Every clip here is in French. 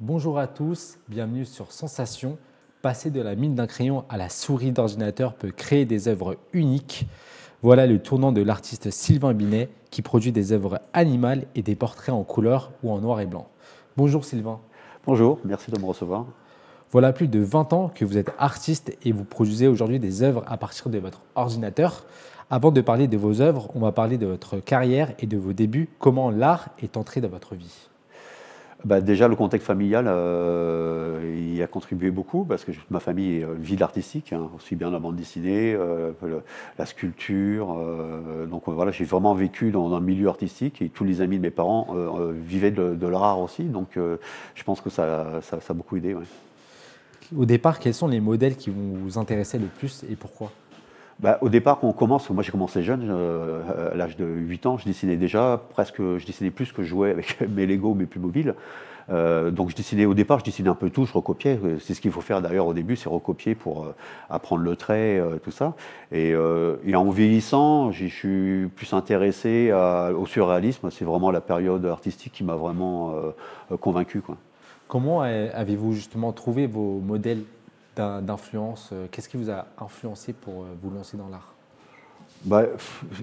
Bonjour à tous, bienvenue sur Sensation. Passer de la mine d'un crayon à la souris d'ordinateur peut créer des œuvres uniques. Voilà le tournant de l'artiste Sylvain Binet qui produit des œuvres animales et des portraits en couleur ou en noir et blanc. Bonjour Sylvain. Bonjour, merci de me recevoir. Voilà plus de 20 ans que vous êtes artiste et vous produisez aujourd'hui des œuvres à partir de votre ordinateur. Avant de parler de vos œuvres, on va parler de votre carrière et de vos débuts. Comment l'art est entré dans votre vie? Déjà, le contexte familial y a contribué beaucoup parce que ma famille vit de l'artistique, hein, aussi bien la bande dessinée, la sculpture. Voilà, j'ai vraiment vécu dans un milieu artistique et tous les amis de mes parents vivaient de l'art aussi. Je pense que ça a beaucoup aidé. Ouais. Au départ, quels sont les modèles qui vont vous intéresser le plus et pourquoi? Au départ, quand on commence, moi j'ai commencé jeune, à l'âge de 8 ans, je dessinais déjà presque, je dessinais plus que je jouais avec mes Lego, mes Playmobil. Donc je dessinais au départ, je dessinais un peu tout, je recopiais. C'est ce qu'il faut faire d'ailleurs au début, c'est recopier pour apprendre le trait, tout ça. Et en vieillissant, je suis plus intéressé au surréalisme. C'est vraiment la période artistique qui m'a vraiment convaincu, quoi. Comment avez-vous justement trouvé vos modèles d'influence? Qu'est-ce qui vous a influencé pour vous lancer dans l'art?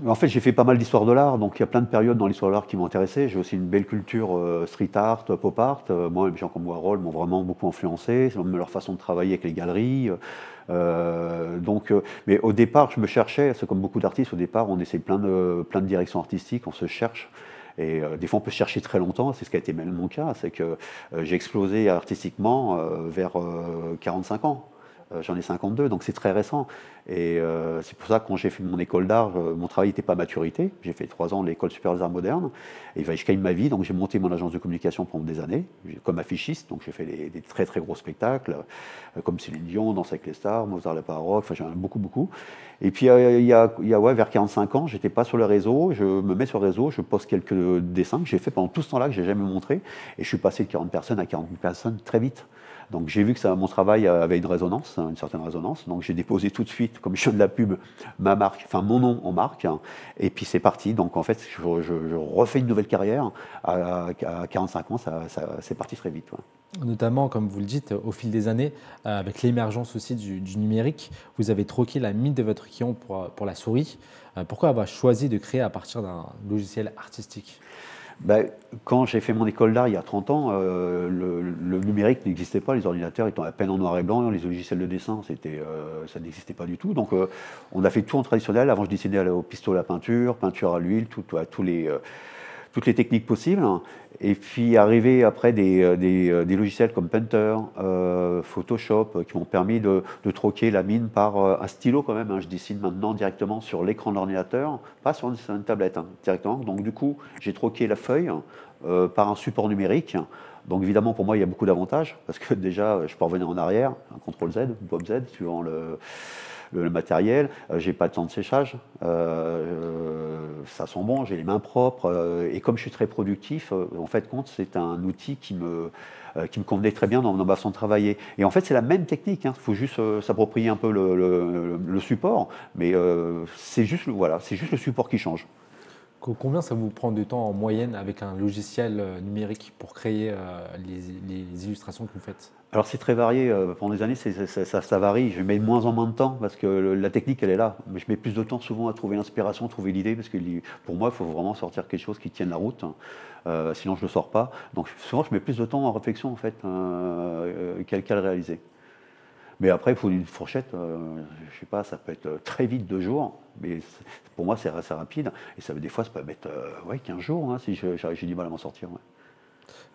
En fait, j'ai fait pas mal d'histoire de l'art, donc il y a plein de périodes dans l'histoire de l'art qui m'ont intéressé. J'ai aussi une belle culture street art, pop art. Moi, les gens comme Warhol m'ont vraiment beaucoup influencé, même leur façon de travailler avec les galeries. Mais au départ, je me cherchais, c'est comme beaucoup d'artistes, au départ, on essaie plein de directions artistiques, on se cherche. Et des fois, on peut se chercher très longtemps, c'est ce qui a été même mon cas, c'est que j'ai explosé artistiquement vers 45 ans. J'en ai 52, donc c'est très récent. C'est pour ça que quand j'ai fait mon école d'art, mon travail n'était pas à maturité. J'ai fait 3 ans de l'école supérieure des arts modernes. Et je gagne ma vie, donc j'ai monté mon agence de communication pendant des années, comme affichiste. Donc j'ai fait des très très gros spectacles, comme Céline Dion, Danse avec les stars, Mozart le Baroque, enfin j'en ai beaucoup beaucoup. Et puis ouais, vers 45 ans, j'étais pas sur le réseau, je me mets sur le réseau, je poste quelques dessins que j'ai fait pendant tout ce temps-là, que j'ai jamais montré. Et je suis passé de 40 personnes à 40 000 personnes très vite. Donc j'ai vu que mon travail avait une résonance, une certaine résonance. Donc j'ai déposé tout de suite, comme je fais de la pub, ma marque, enfin mon nom en marque. Et puis c'est parti. Donc en fait, je refais une nouvelle carrière. À 45 ans, c'est parti très vite. Ouais. Notamment, comme vous le dites, au fil des années, avec l'émergence aussi du numérique, vous avez troqué la mine de votre crayon pour la souris. Pourquoi avoir choisi de créer à partir d'un logiciel artistique? Quand j'ai fait mon école d'art il y a 30 ans, le numérique n'existait pas, les ordinateurs étaient à peine en noir et blanc, les logiciels de dessin, ça n'existait pas du tout. Donc on a fait tout en traditionnel. Avant, je dessinais au pistolet à peinture, peinture à l'huile, toutes les techniques possibles. Et puis arrivé après des logiciels comme Painter, Photoshop, qui m'ont permis de troquer la mine par un stylo quand même. Hein. Je dessine maintenant directement sur l'écran de l'ordinateur, pas sur une tablette, hein, directement. Donc du coup, j'ai troqué la feuille par un support numérique. Donc évidemment, pour moi, il y a beaucoup d'avantages, parce que déjà, je peux revenir en arrière, un CTRL Z, Bob Z, suivant le matériel. J'ai pas de temps de séchage, ça sent bon, j'ai les mains propres, et comme je suis très productif, en fait, c'est un outil qui me convenait très bien dans ma façon de travailler. Et en fait, c'est la même technique, il faut juste s'approprier un peu le support, mais voilà, c'est juste le support qui change. Combien ça vous prend de temps en moyenne avec un logiciel numérique pour créer les illustrations que vous faites? Alors c'est très varié, pendant des années ça varie, je mets de moins en moins de temps parce que la technique elle est là, mais je mets plus de temps souvent à trouver l'inspiration, trouver l'idée, parce que pour moi il faut vraiment sortir quelque chose qui tienne la route, sinon je ne le sors pas. Donc souvent je mets plus de temps en réflexion en fait, qu'à le réaliser. Mais après il faut une fourchette, je sais pas, ça peut être très vite 2 jours, mais pour moi c'est assez rapide, et des fois ça peut mettre 15 jours, hein, si j'ai du mal à m'en sortir. Ouais.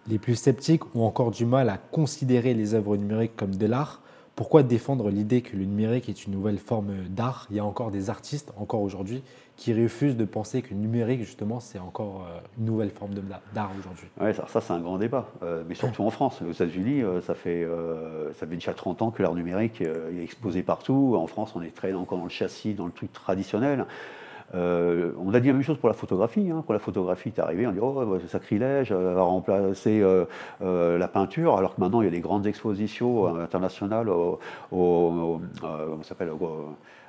Les plus sceptiques ont encore du mal à considérer les œuvres numériques comme de l'art. Pourquoi défendre l'idée que le numérique est une nouvelle forme d'art? Il y a encore des artistes, encore aujourd'hui, qui refusent de penser que le numérique, justement, c'est encore une nouvelle forme d'art aujourd'hui. Ouais, ça c'est un grand débat, mais surtout en France. Aux États-Unis, ça fait déjà 30 ans que l'art numérique est exposé partout. En France, on est très encore dans le châssis, dans le truc traditionnel. On a dit la même chose pour la photographie. Hein. Quand la photographie est arrivée, on dit oh, c'est sacrilège, elle va remplacer la peinture, alors que maintenant il y a des grandes expositions internationales comment ça s'appelle,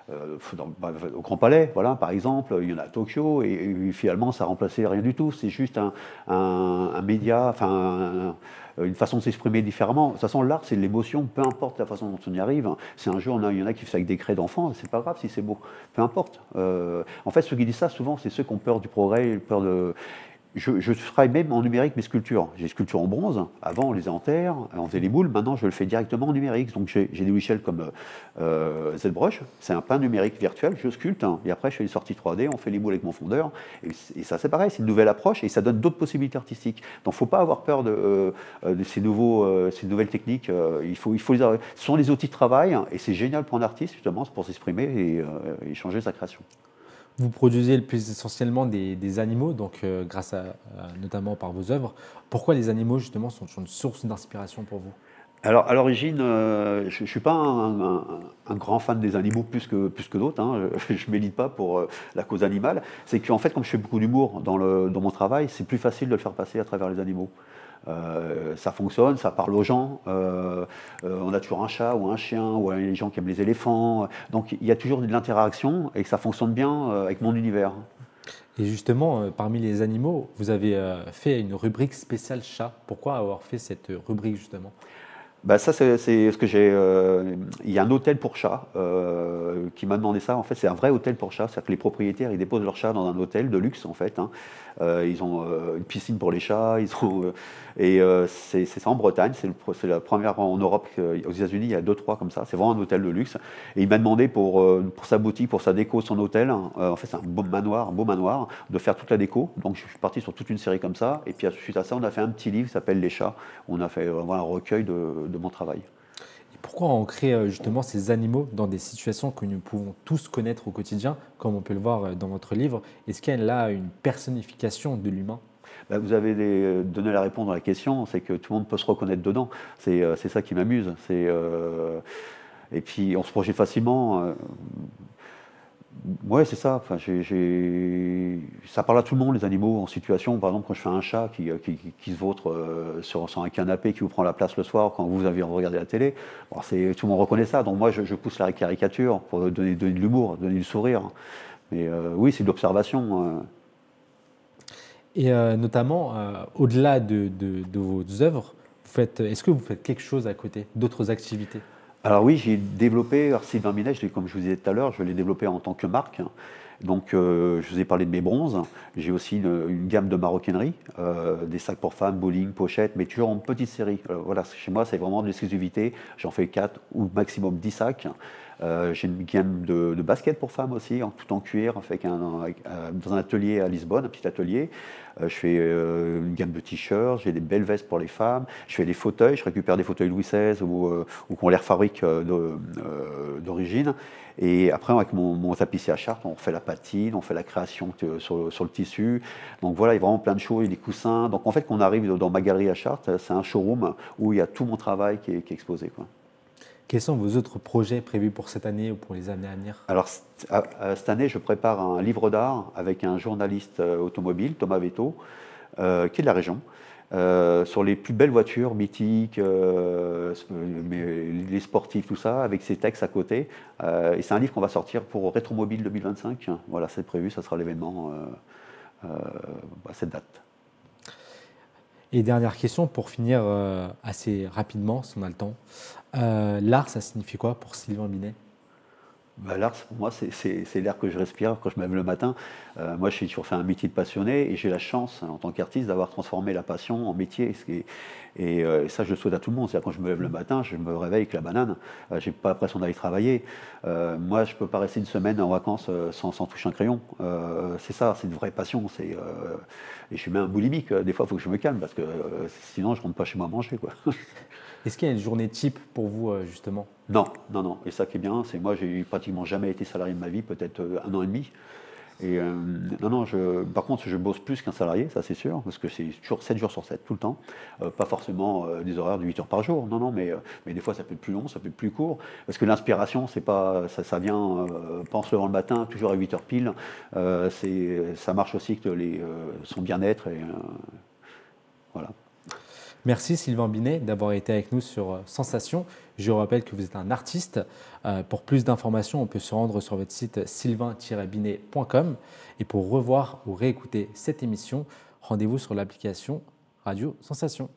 au Grand Palais, voilà, par exemple, il y en a à Tokyo, et finalement, ça remplaçait rien du tout. C'est juste un média, enfin, une façon de s'exprimer différemment. De toute façon, l'art, c'est de l'émotion, peu importe la façon dont on y arrive. C'est un jeu, il y en a qui font ça avec des craies d'enfants, c'est pas grave si c'est beau, peu importe. En fait, ceux qui disent ça, souvent, c'est ceux qui ont peur du progrès, peur de. Je travaille même en numérique mes sculptures. J'ai des sculptures en bronze. Avant, on les faisait en terre, on faisait les moules. Maintenant, je le fais directement en numérique. Donc, j'ai des logiciels comme ZBrush. C'est un pain numérique virtuel. Je sculpte. Et après, je fais des sorties 3D. On fait les moules avec mon fondeur. Et ça, c'est pareil. C'est une nouvelle approche et ça donne d'autres possibilités artistiques. Donc, il ne faut pas avoir peur de ces nouvelles techniques. Il faut les avoir. Ce sont les outils de travail. Et c'est génial pour un artiste, justement, pour s'exprimer et changer sa création. Vous produisez le plus essentiellement des animaux, donc grâce notamment par vos œuvres. Pourquoi les animaux, justement, sont une source d'inspiration pour vous? Alors, à l'origine, je ne suis pas un grand fan des animaux plus que d'autres. Hein. Je ne milite pas pour la cause animale. C'est qu'en fait, comme je fais beaucoup d'humour dans mon travail, c'est plus facile de le faire passer à travers les animaux. Ça fonctionne, ça parle aux gens. On a toujours un chat ou un chien, ou les gens qui aiment les éléphants. Donc, il y a toujours de l'interaction et ça fonctionne bien avec mon univers. Et justement, parmi les animaux, vous avez fait une rubrique spéciale chat. Pourquoi avoir fait cette rubrique, justement? Bah ça, c'est ce que j'ai. Il y a un hôtel pour chats qui m'a demandé ça. En fait, c'est un vrai hôtel pour chats. C'est-à-dire que les propriétaires, ils déposent leurs chats dans un hôtel de luxe, en fait. Hein. Ils ont une piscine pour les chats. C'est ça en Bretagne. C'est la première en Europe. Aux États-Unis, il y a 2-3 comme ça. C'est vraiment un hôtel de luxe. Et il m'a demandé pour sa boutique, pour sa déco, son hôtel. En fait, c'est un beau manoir, de faire toute la déco. Donc, je suis parti sur toute une série comme ça. Et puis, suite à ça, on a fait un petit livre qui s'appelle Les chats. On a fait vraiment un recueil de mon travail. Et pourquoi on crée justement ces animaux dans des situations que nous pouvons tous connaître au quotidien, comme on peut le voir dans votre livre? Est-ce qu'il y a là une personnification de l'humain? Bah, vous avez donné la réponse à la question, c'est que tout le monde peut se reconnaître dedans. C'est ça qui m'amuse. Et puis on se projette facilement. Ouais, c'est ça. Enfin, ça parle à tout le monde, les animaux en situation. Par exemple, quand je fais un chat qui se vautre sur un canapé, qui vous prend la place le soir quand vous avez regardé la télé, bon, tout le monde reconnaît ça. Donc moi, je pousse la caricature pour donner de l'humour, donner du sourire. Mais oui, c'est de l'observation. Et notamment, au-delà de vos œuvres, est-ce que vous faites quelque chose à côté, d'autres activités? Alors oui, j'ai développé, alors Sylvain Minet, comme je vous disais tout à l'heure, je l'ai développé en tant que marque. Donc je vous ai parlé de mes bronzes. J'ai aussi une gamme de maroquinerie, des sacs pour femmes, bowling, pochettes, mais toujours en petite série. Voilà, chez moi, c'est vraiment de l'exclusivité. J'en fais 4 ou maximum 10 sacs. J'ai une gamme de baskets pour femmes aussi, tout en cuir, dans un atelier à Lisbonne, un petit atelier. Je fais une gamme de t-shirts, j'ai des belles vestes pour les femmes, je fais des fauteuils, je récupère des fauteuils Louis XVI ou qu'on les refabrique d'origine. Et après, avec mon tapissier à Chartres, on fait la patine, on fait la création sur le tissu. Donc voilà, il y a vraiment plein de choses, il y a des coussins. Donc en fait, quand on arrive dans ma galerie à Chartres, c'est un showroom où il y a tout mon travail qui est exposé, quoi. Quels sont vos autres projets prévus pour cette année ou pour les années à venir? Alors, cette année, je prépare un livre d'art avec un journaliste automobile, Thomas Vetto, qui est de la région, sur les plus belles voitures mythiques, les sportifs, tout ça, avec ses textes à côté. Et c'est un livre qu'on va sortir pour Rétromobile 2025. Voilà, c'est prévu, ça sera l'événement à cette date. Et dernière question pour finir assez rapidement, si on a le temps. L'art, ça signifie quoi pour Sylvain Minet? Bah, l'art, pour moi, c'est l'air que je respire quand je me lève le matin. Moi, j'ai toujours fait un métier de passionné et j'ai la chance, en tant qu'artiste, d'avoir transformé la passion en métier. Et ça, je le souhaite à tout le monde. C'est-à-dire, quand je me lève le matin, je me réveille avec la banane. J'ai pas l'impression d'aller travailler. Moi, je peux pas rester une semaine en vacances sans toucher un crayon. C'est ça, c'est une vraie passion. Et je suis même un boulimique. Des fois, il faut que je me calme parce que sinon, je rentre pas chez moi à manger, quoi. Est-ce qu'il y a une journée type pour vous, justement? Non, non, non. Et ça qui est bien, c'est moi, j'ai pratiquement jamais été salarié de ma vie, peut-être 1 an et demi. Et non, non, par contre, je bosse plus qu'un salarié, ça c'est sûr, parce que c'est toujours 7 jours sur 7, tout le temps. Pas forcément des horaires de 8 heures par jour, non, non, mais des fois ça peut être plus long, ça peut être plus court. Parce que l'inspiration, c'est pas, ça vient, pas en se levant le matin, toujours à 8 heures pile. Ça marche aussi que son bien-être, et voilà. Merci Sylvain Binet d'avoir été avec nous sur Sensation. Je rappelle que vous êtes un artiste. Pour plus d'informations, on peut se rendre sur votre site sylvain-binet.com. Et pour revoir ou réécouter cette émission, rendez-vous sur l'application Radio Sensation.